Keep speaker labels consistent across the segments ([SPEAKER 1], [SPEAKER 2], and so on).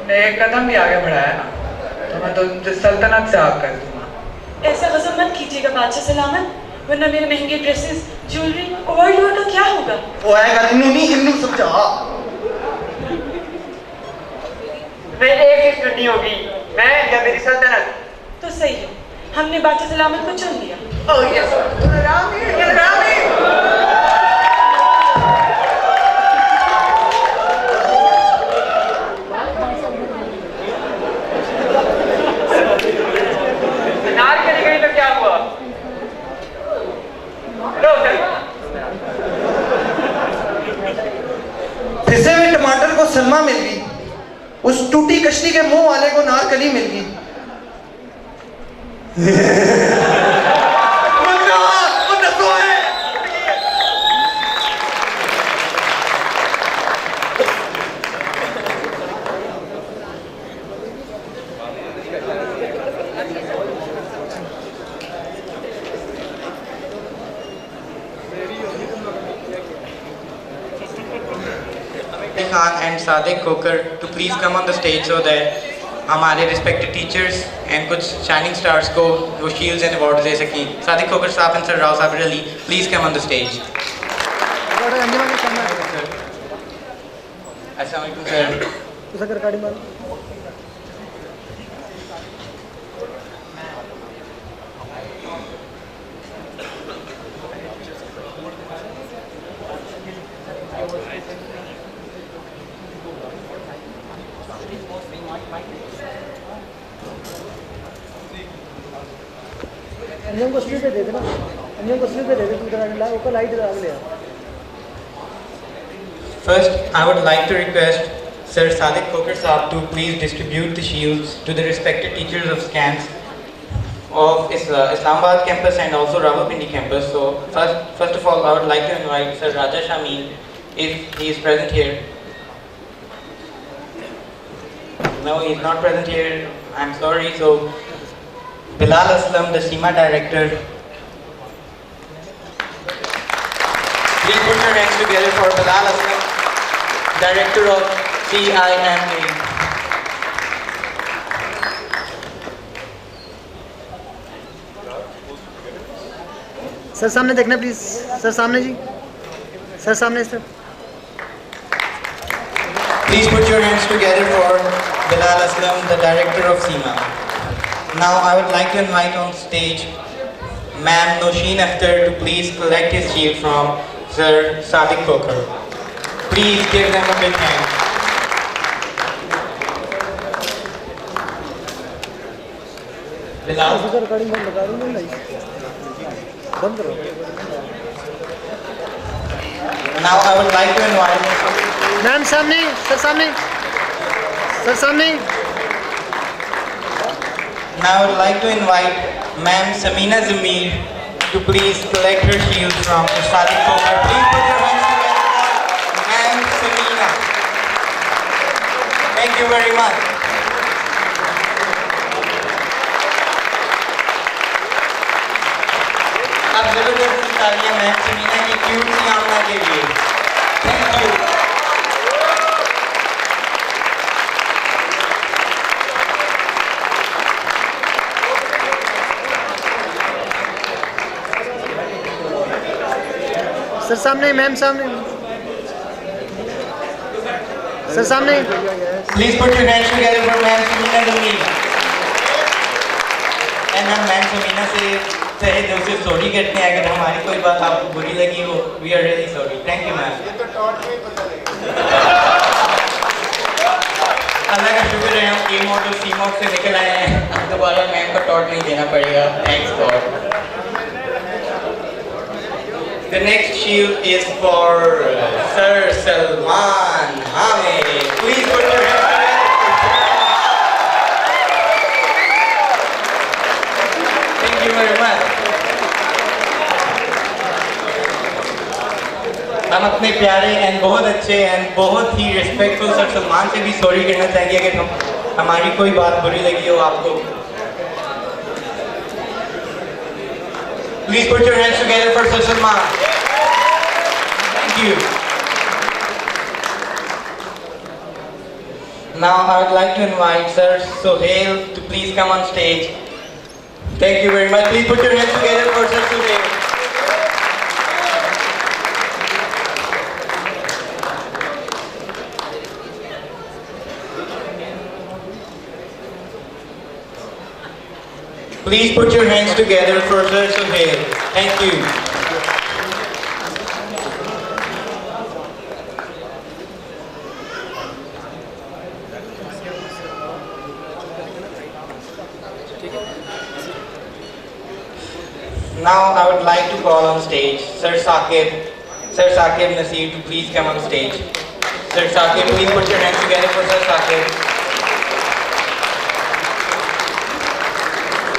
[SPEAKER 1] तुमने एक कदम भी आगे बढ़ाया ना तो मैं तुमसे सल्तनत से आग कर दूंगा।
[SPEAKER 2] ऐसा गजब मत कीजिएगा बादशाह सलामत, वरना मेरे महंगे ड्रेसेस, ज्वेलरी, ओवरलोड का क्या होगा?
[SPEAKER 3] वो आएगा इन्नू नहीं इन्नू समझा।
[SPEAKER 4] मैं एक चीज चुननी होगी, मैं या मेरी सल्तनत।
[SPEAKER 2] तो सही है, हमने बादशाह सलामत को चुन लिया।
[SPEAKER 4] Oh yes, Rami. नार चली गई तो क्या हुआ? लो
[SPEAKER 3] फिसे हुए टमाटर को सलमा मिल गई, उस टूटी कश्ती के मुंह वाले को नारकली मिल गई।
[SPEAKER 5] Khan and Sadiq Kokar to please come on the stage so that हमारे respected teachers and कुछ shining stars को वो shields and awards दे सकें। Sadiq Kokar साहब and Sir Rao Sabir Ali, please come on the stage. Assalamu alaikum sir.
[SPEAKER 6] अन्यों को sleep पे दे देना, अन्यों को स्लीप पे दे दे, तू इधर ऊपर लाइट लगा ले।
[SPEAKER 5] First, I would like to request Sir Sadiq Kokar Saab to please distribute the shields to the respected teachers of SCANS of Islamabad campus and also Rawalpindi campus. So first of all, I would like to invite Sir Raja Shameen if he is present here. No, he is not present here. I'm sorry. So Bilal Aslam, the SEMA director. Please put your hands together for Bilal Aslam, director of CIMA.
[SPEAKER 6] Sir सामने देखना please, sir सामने जी, sir सामने sir.
[SPEAKER 5] Please put your hands together for Bilal Aslam, the director of SEMA. Now I would like to invite on stage Ma'am Nosheen Akhtar to please collect his shield from Sir Sadiq Kokar. Please give them a big hand. Bilal.
[SPEAKER 6] Recording बंद लगा दूंगा नहीं, बंद करो।
[SPEAKER 5] Now I would like to invite
[SPEAKER 6] ma'am सामने, sir सामने, sir सामने।
[SPEAKER 5] Now I would like to invite Ma'am Samina Zamir to please collect her shield from Sadiq Kokar. Please put your hands together for Ma'am Samina. Thank you very much. अब जबरदस्त तालियां ma'am Samina की cute सी आमना के लिए। Thank you.
[SPEAKER 6] Sir सामने, ma'am सामने, sir सामने।
[SPEAKER 5] Please put your hands together for Ma'am Samina Zamir. And हम Ma'am Samina से तहे दिल से सॉरी करते हैं अगर हमारी कोई बात आपको बुरी लगी हो। We are really sorry. Thank you ma'am. अल्लाह का शुक्र है हम ए मॉड और सी मॉड से निकल आए हैं, अब दोबारा मैम का टॉट नहीं देना पड़ेगा। Thanks God. The next shield is for Sir Salman Hamid. Please put your hands together. Thank you very much. हम अपने प्यारे एंड बहुत अच्छे एंड बहुत ही रिस्पेक्टफुल सर सलमान से भी सॉरी कहना चाहेंगे अगर हमारी कोई बात बुरी लगी हो आपको। Please put your hands together for Sir Salman. Thank you. Now I would like to invite Sir Sohail to please come on stage. Thank you very much. Please put your hands together for Sir Sohail. Please put your hands together for Sir Sohail. Thank you. Now I would like to call on stage Sir Saqib Nasir to please come on stage. Sir Saqib, please put your hands together for Sir Saqib.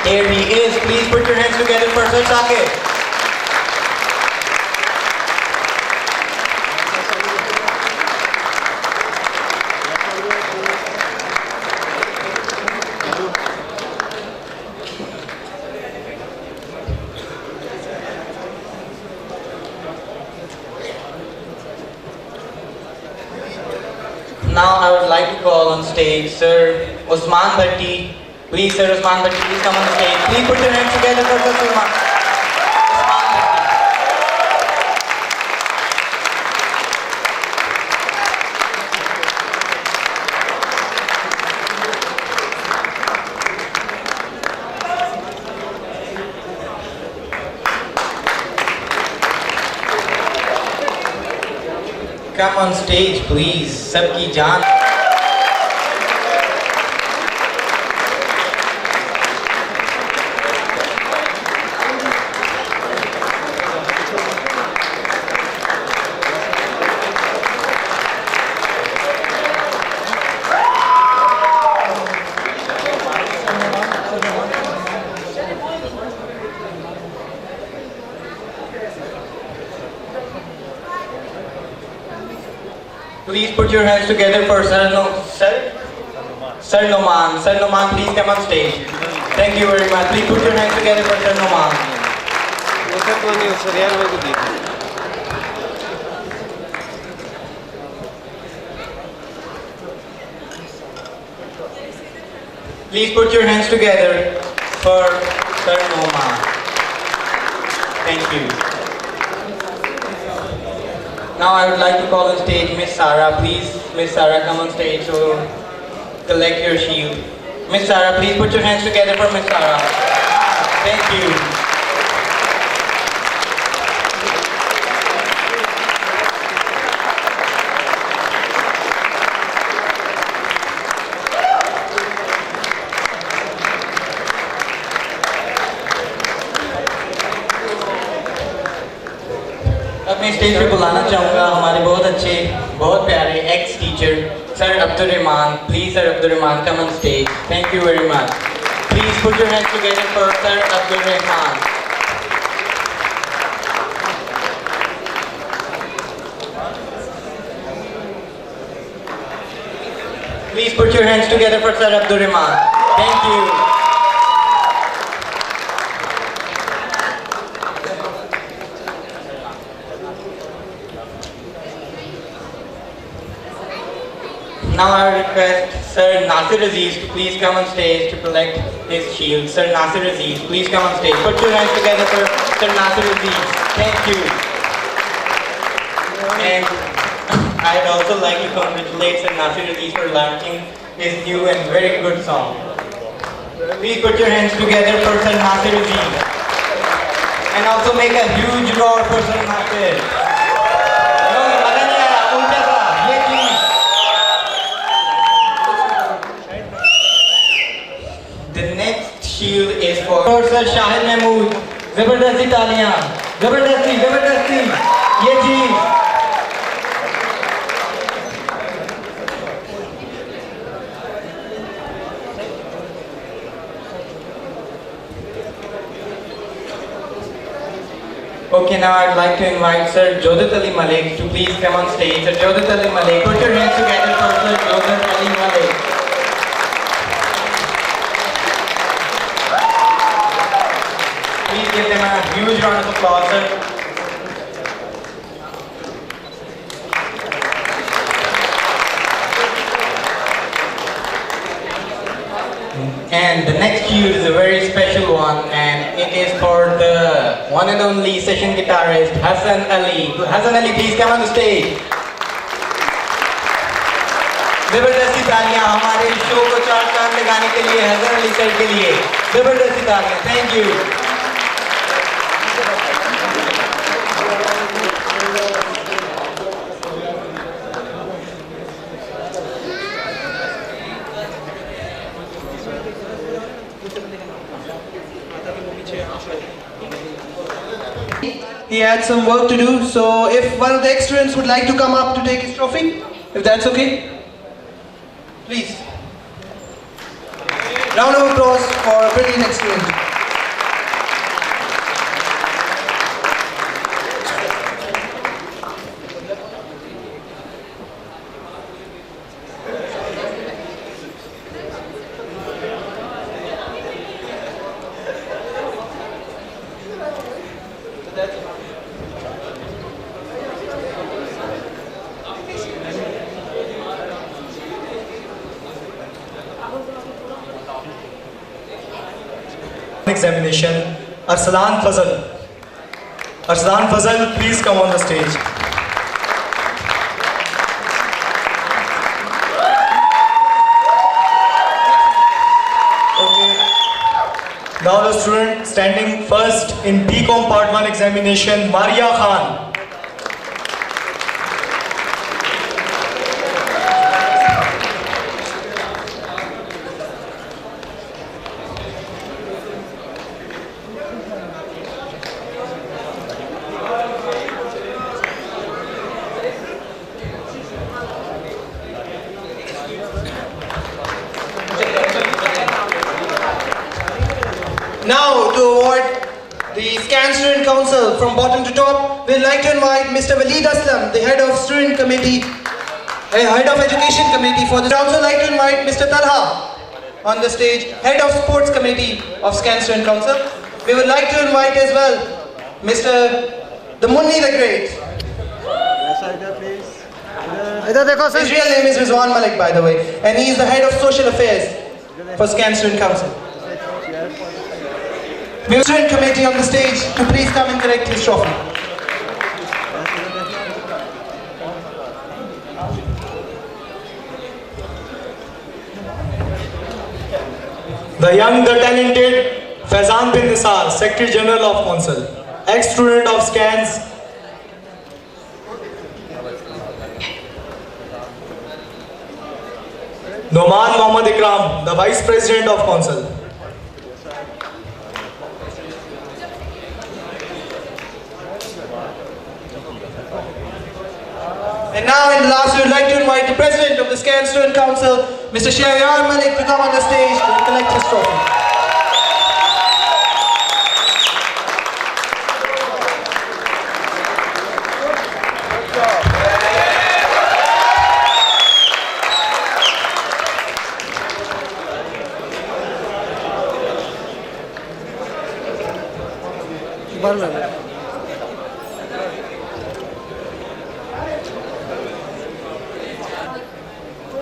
[SPEAKER 5] Here he is. Please put your hands together for Sir Saqib. Now I would like to call on stage Sir Usman Bhatti. Please, Sir Usman Bhatti, please come on stage. Please put your hands together for Sir Usman Bhatti. Come on stage, please. Sabki jaan. Please put your hands together for Sir Noman. Sir Noman, please come on stage. Thank you very much. Please put your hands together for Sir Noman. Please put your hands together for Sir Noman. Thank you. Now I would like to call on stage Miss Sarah. Please, Miss Sarah, come on stage to collect your shield. Miss Sarah, please put your hands together for Miss Sarah. Thank you. अपने stage पे बुलाना चाहूँगा हमारे बहुत अच्छे बहुत प्यारे x teacher sir Abdul Rahman. Please sir Abdul Rahman come on stage. Thank you very much. Please put your hands together for sir Abdul Rahman. Please put your hands together for Sir Abdur Rahman. Thank you. Now I request Sir Nasir Aziz to please come on stage to collect his shield. Sir Nasir Aziz, please come on stage. Put your hands together for Sir Nasir Aziz. Thank you. And I'd also like to congratulate Sir Nasir Aziz for launching his new and very good song. Please put your hands together for Sir Nasir Aziz. And also make a huge roar for Sir Nasir. The next shield is for Sir Shahid Mahmood. Zabardasti taaliyan. Zabardasti, Zabardasti. Ye ji. Okay, now I'd like to invite Sir Jodat Ali Malik to please come on stage. Sir Jodat Ali Malik, put your hands together for Sir Jodat Ali Malik. Please give them a huge round of applause, sir. And the next shield is a very special one, and it is for the one and only session guitarist Hassan Ali. Hassan Ali, please come on the stage. जबरदस्ती तालियां हमारे show को चार चांद लगाने के लिए, Hasan Ali sir के लिए जबरदस्ती तालियां. Thank you.
[SPEAKER 3] He had some work to do, so if one of the ex-students would like to come up to take his trophy, if that's okay, please. Round of applause for a brilliant ex-student.
[SPEAKER 7] Examination, Arslan Fazal. Arslan Fazal, please come on the stage. Okay. Now the student standing first in BCom Part 1 examination, Maria Khan.
[SPEAKER 3] Now, to award the Scan Student Council from bottom to top, we'd like to invite Mr. Waleed Aslam, the head of Student Committee, head of Education Committee for this. I'd also like to invite Mr. Talha on the stage, head of Sports Committee of Scan Student Council. We would like to invite as well Mr. the Munni the Great.
[SPEAKER 6] इधर देखो sir.
[SPEAKER 3] His real name is Rizwan Malik, by the way, and he is the head of Social Affairs for Scan Student Council. We have Student Committee on the stage to please come and collect his trophy.
[SPEAKER 7] The young, the talented Faizan bin Nisar, Secretary General of Council, ex-student of Scans. Noman Mohammad Ikram, the Vice President of Council.
[SPEAKER 3] And now, in the last, we would like to invite the President of the Scan Student Council, Mr. Shahriyar Malik, to come on the stage to collect his trophy.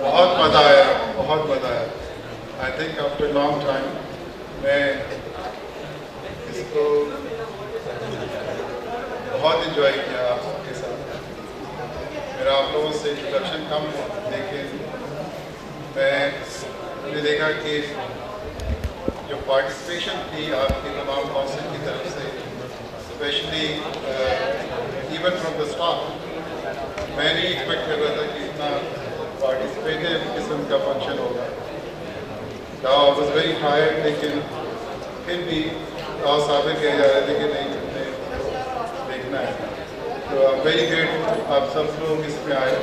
[SPEAKER 8] बहुत मज़ा आया, बहुत मज़ा आया. I think after long time मैं इसको बहुत enjoy किया आप सबके साथ. मेरा आप लोगों से इंट्रोडक्शन कम है, लेकिन मैंने देखा कि जो पार्टिसिपेशन थी आपकी तमाम काउंसिल की तरफ से, specially even from the staff, मैं नहीं एक्सपेक्ट कर रहा था कि इतना पार्टिसिपेटिव किस्म का फंक्शन होगा. आई वाज वेरी टायर्ड, लेकिन फिर भी और साबित किया जा रहे थे कि नहीं, हमने देखना है. तो आई एम वेरी ग्रेट आप सब लोग इसमें आए,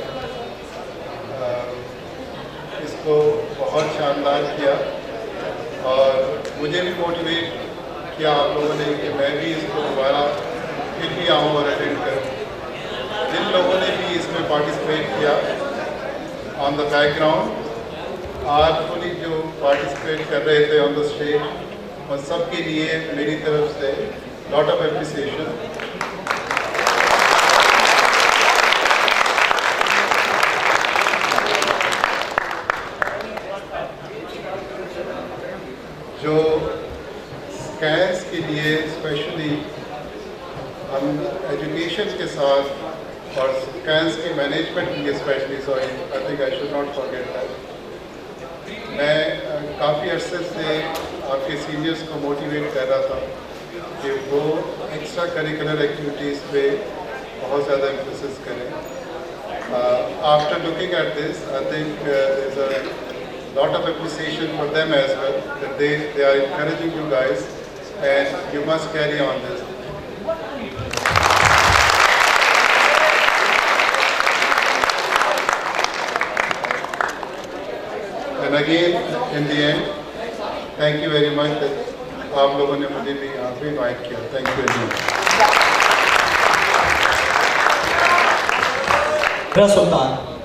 [SPEAKER 8] इसको बहुत शानदार किया और मुझे भी मोटिवेट किया आप लोगों ने कि मैं भी इसको दोबारा फिर भी आऊँ और अटेंड करूँ. जिन लोगों ने भी इसमें पार्टिसिपेट किया ऑन द बैकग्राउंड, आर्टफुली जो पार्टिसिपेट कर रहे थे ऑन द स्टेज, और सबके लिए मेरी तरफ से लॉट ऑफ एप्रिसिएशन. स्कैंस के लिए स्पेशली हम एजुकेशन के साथ और स्कैंस के मैनेजमेंट के लिए specially, sorry I think I should not forget that, मैं काफ़ी अरसे से आपके सीनियर्स को मोटिवेट कर रहा था कि वो एक्स्ट्रा करिकुलर एक्टिविटीज़ पे बहुत ज़्यादा एम्फेसिस करें. After looking at this, I think there's a lot of appreciation for them as well, that they are encouraging you guys and you must carry on this. And again, in the end, thank you very much that आप लोगों ने मुझे भी यहाँ पे invite किया. Thank you very much.
[SPEAKER 7] Suldtan.